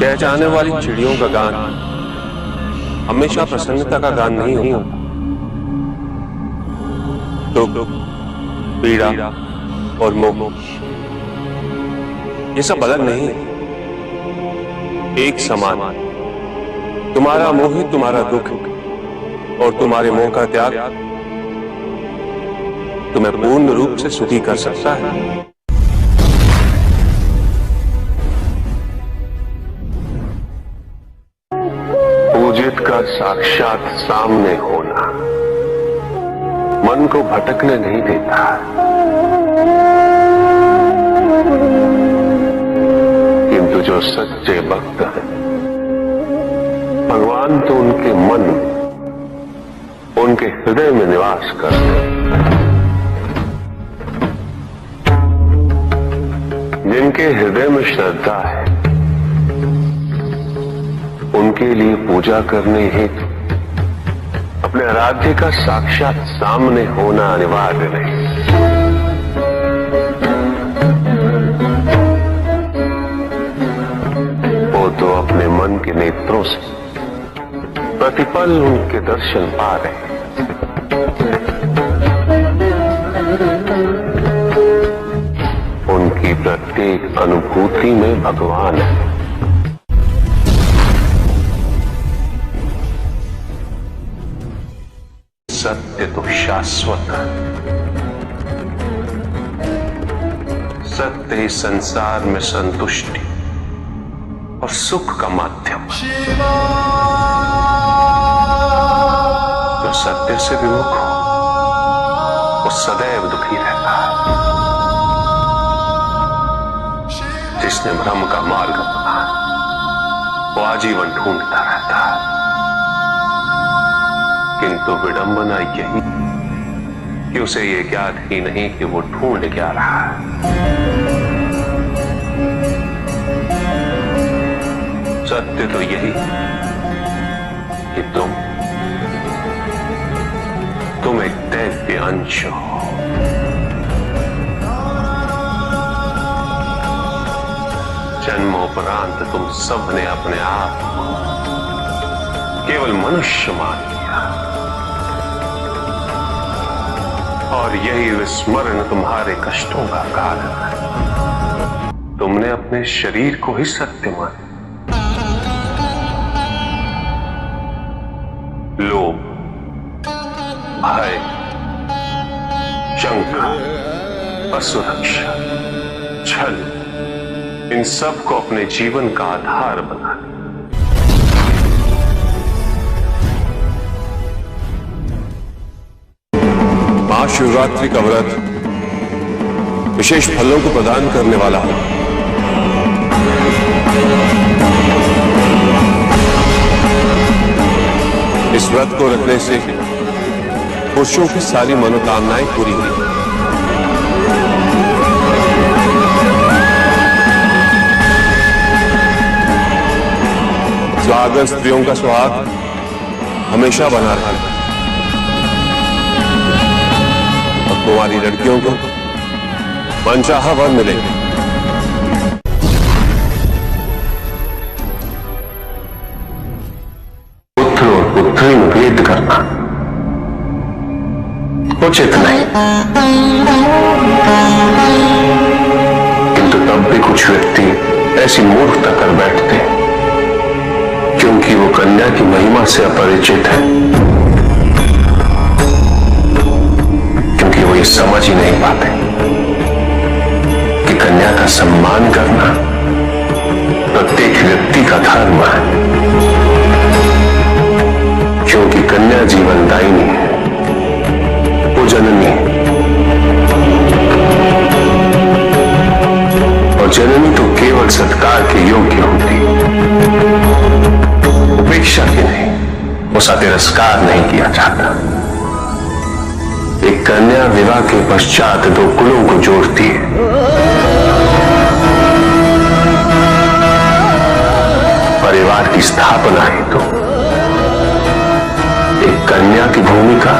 चहचहाने वाली चिड़ियों का गान हमेशा प्रसन्नता का गान नहीं होता। दुख, पीड़ा और मोह ये सब अलग नहीं, एक समान। तुम्हारा मोह ही तुम्हारा दुख और तुम्हारे मोह का त्याग तुम्हें पूर्ण रूप से सुखी कर सकता है। पूजित का साक्षात सामने होना मन को भटकने नहीं देता। किंतु जो सच्चे भक्त हैं, भगवान तो उनके मन, उनके हृदय में निवास करते हैं। जिनके हृदय में श्रद्धा है, उनके लिए पूजा करने हेतु अपने आराध्य का साक्षात सामने होना अनिवार्य नहीं। वो तो अपने मन के नेत्रों से प्रतिपल उनके दर्शन पा रहे हैं। उनकी प्रत्येक अनुभूति में भगवान है। सत्य तो शाश्वत है। सत्य ही संसार में संतुष्टि और सुख का माध्यम। जो सत्य से विमुख हो वो सदैव दुखी रहता है। जिसने भ्रम का मार्ग अपना वो आजीवन ढूंढता रहता है। किंतु विडंबना यही कि उसे ये ज्ञात ही नहीं कि वो ढूंढ क्या रहा है। सत्य तो यही कि तुम एक दैव्य अंश हो। जन्मोपरांत तुम सबने अपने आप को केवल मनुष्य मान लिया और यही विस्मरण तुम्हारे कष्टों का कारण है। तुमने अपने शरीर को ही सत्य माना। लोभ, भय, शंका, असुरक्षा, छल, इन सब को अपने जीवन का आधार बना लिया। महाशिवरात्रि का व्रत विशेष फलों को प्रदान करने वाला है। इस व्रत को रखने से पुरुषों की सारी मनोकामनाएं पूरी हुई। सुहागन स्त्रियों का सुहाग हमेशा बना रहे और कुंवारी लड़कियों को मनचाहा वर मिलेंगे। पुत्र और पुत्री में भेद करना उचित नहीं। किंतु तब भी कुछ व्यक्ति ऐसी मूर्खता कर बैठते हैं क्योंकि वो कन्या की महिमा से अपरिचित है, क्योंकि वो ये समझ ही नहीं पाते कि कन्या का सम्मान करना प्रत्येक व्यक्ति का धर्म है। क्योंकि कन्या जीवनदायिनी है, वो जननी है और जननी तो केवल सत्कार के योग्य होती है, उपेक्षा की नहीं। उसका तिरस्कार नहीं किया जाता। एक कन्या विवाह के पश्चात दो कुलों को जोड़ती है। परिवार की स्थापना हेतु एक कन्या की भूमिका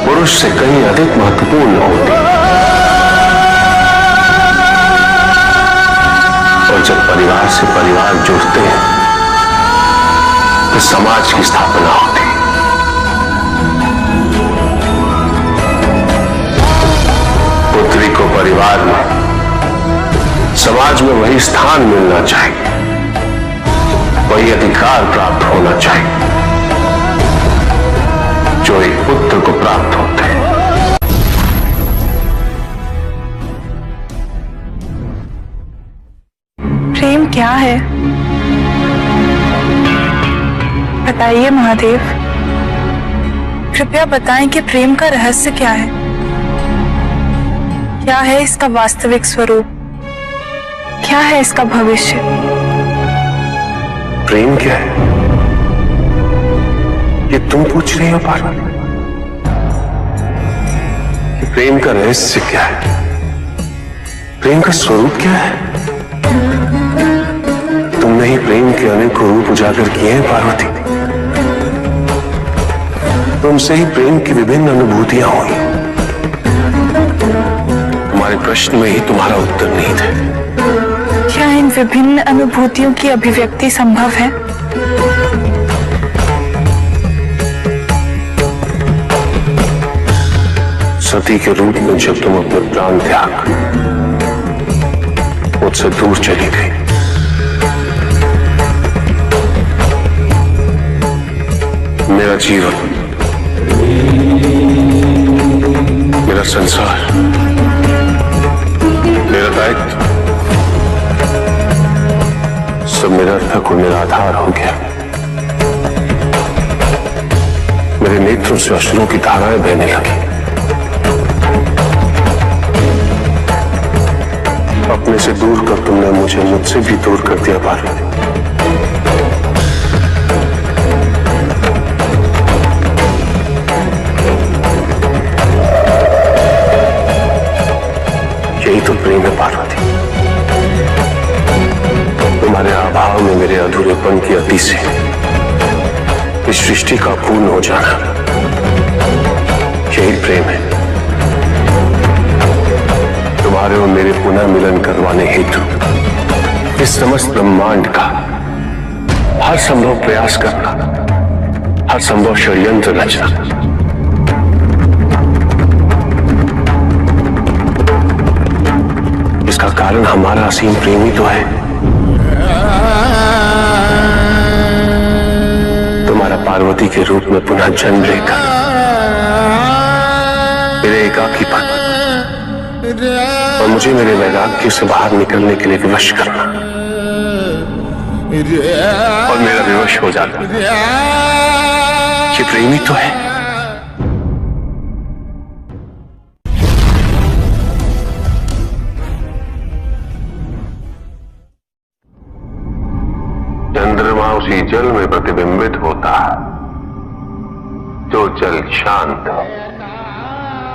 पुरुष से कहीं अधिक महत्वपूर्ण होती है। और जब परिवार से परिवार जुड़ते हैं तो समाज की स्थापना होती है। पुत्री को परिवार में, समाज में वही स्थान मिलना चाहिए, वही अधिकार प्राप्त होना चाहिए जो एक पुत्र को प्राप्त होते हैं। प्रेम क्या है? बताइए महादेव, कृपया बताएं कि प्रेम का रहस्य क्या है? क्या है इसका वास्तविक स्वरूप? क्या है इसका भविष्य? प्रेम क्या है ये तुम पूछ रही हो पार्वती? प्रेम का रहस्य क्या है? प्रेम का स्वरूप क्या है? तुमने ही प्रेम के अनेक रूप उजागर किए हैं पार्वती। तुमसे ही प्रेम की विभिन्न अनुभूतियां हुई। तुम्हारे प्रश्न में ही तुम्हारा उत्तर नहीं था। क्या इन विभिन्न अनुभूतियों की अभिव्यक्ति संभव है? सती के रूप में जब तुम अपने प्राण त्याग मुझसे दूर चली गई, मेरा जीवन, मेरा संसार, मेरा दायित्व सब निरर्थक और निराधार हो गया। मेरे नेत्रों से अश्रुओं की धाराएं बहने लगी। अपने से दूर कर तुमने मुझे मुझसे भी दूर कर दिया पार्वती। यही तो प्रेम है पार्वती। तुम्हारे अभाव में मेरे अधूरेपन की अति से इस सृष्टि का पूर्ण हो जाना, यही प्रेम है। तुम्हारे और मेरे पुनः मिलन करवाने हेतु इस समस्त ब्रह्मांड का हर संभव प्रयास करना, हर संभव षड्यंत्र रचना। इसका कारण हमारा असीम प्रेम ही तो है। तुम्हारा पार्वती के रूप में पुनः जन्म लेकर मेरे एकाकीपन और मुझे मेरे वैराग्य से बाहर निकलने के लिए विवश करना और मेरा विवश हो जाना, ये प्रेम ही तो है। चंद्रमा उसी जल में प्रतिबिंबित होता है जो जल शांत है,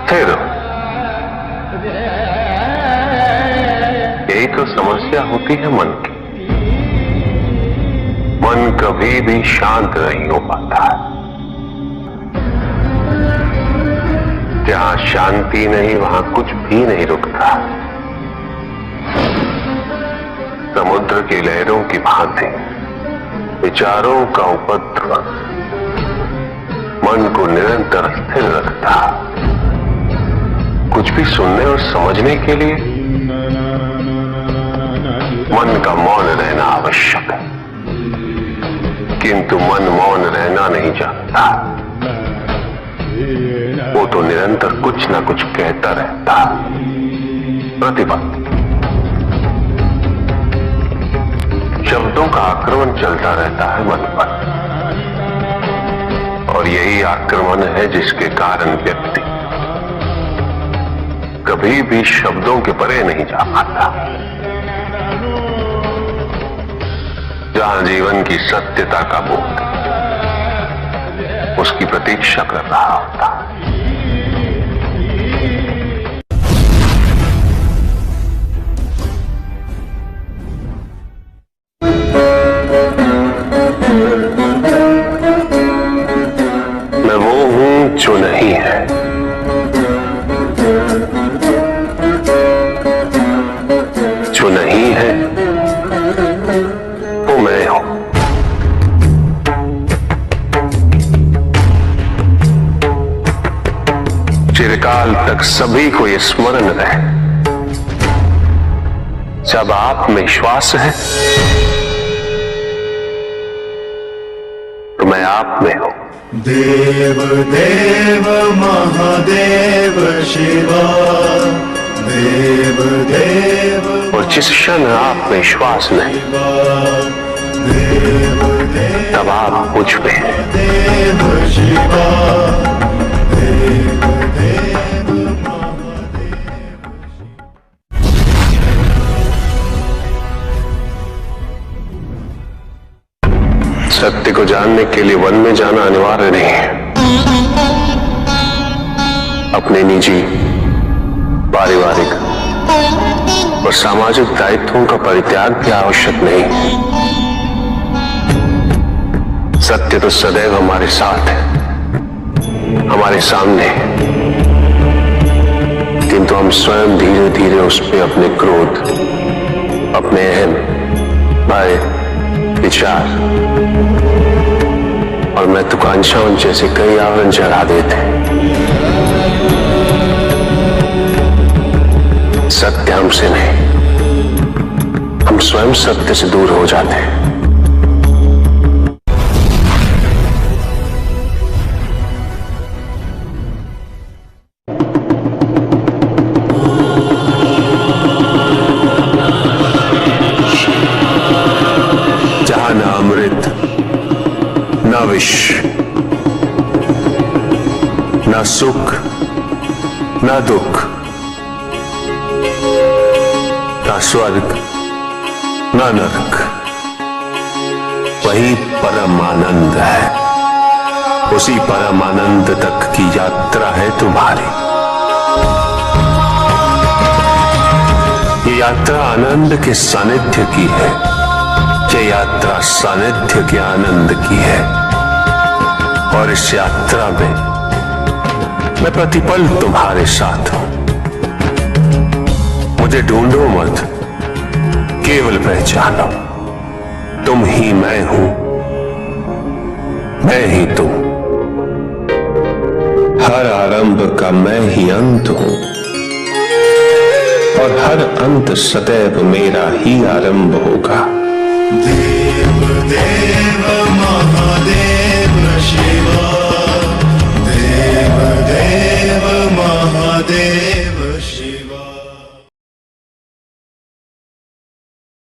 स्थिर। यही तो समस्या होती है मन की। मन कभी भी शांत नहीं हो पाता है। जहां शांति नहीं वहां कुछ भी नहीं रुकता। समुद्र की लहरों की भांति विचारों का उपद्रव मन को निरंतर स्थिर रखता। कुछ भी सुनने और समझने के लिए मन का मौन रहना आवश्यक है, किंतु मन मौन रहना नहीं जानता। वो तो निरंतर कुछ ना कुछ कहता रहता, प्रतिपद शब्दों का आक्रमण चलता रहता है मन पर, और यही आक्रमण है जिसके कारण व्यक्ति कभी भी शब्दों के परे नहीं जा पाता। जहां जीवन की सत्यता का बोध उसकी प्रतीक्षा कर रहा होता। मैं वो हूं जो नहीं है, जो नहीं है तक सभी को यह स्मरण रहे, जब आप में श्वास है तो मैं आप में हूं। देव देव महादेव शिवा, देव देव। और जिस क्षण आप में श्वास नहीं, देव देव तब आप मुझ पे हैं। देव शिवा, देव देव महादेव। सत्य को जानने के लिए वन में जाना अनिवार्य नहीं है। अपने निजी, पारिवारिक और सामाजिक दायित्वों का परित्याग भी आवश्यक नहीं। सत्य तो सदैव हमारे साथ है, हमारे सामने है, किंतु हम स्वयं धीरे धीरे उस पर अपने क्रोध, अपने अहम, भय, विचार और महत्वाकांक्षाओं जैसे कई आवरण चढ़ा देते हैं। सत्य हमसे नहीं, हम स्वयं सत्य से दूर हो जाते हैं। जहां न अमृत, न विष, न सुख, न दुख, न स्वर्ग, न नरक, वही परम आनंद है। उसी परम आनंद तक की यात्रा है तुम्हारी। ये यात्रा आनंद के सानिध्य की है, ये यात्रा सानिध्य के आनंद की है। और इस यात्रा में मैं प्रतिपल तुम्हारे साथ हूं। मुझे ढूंढो मत, केवल पहचानो, तुम ही मैं हूं, मैं ही तुम। हर आरंभ का मैं ही अंत हूं और हर अंत सदैव मेरा ही आरंभ होगा।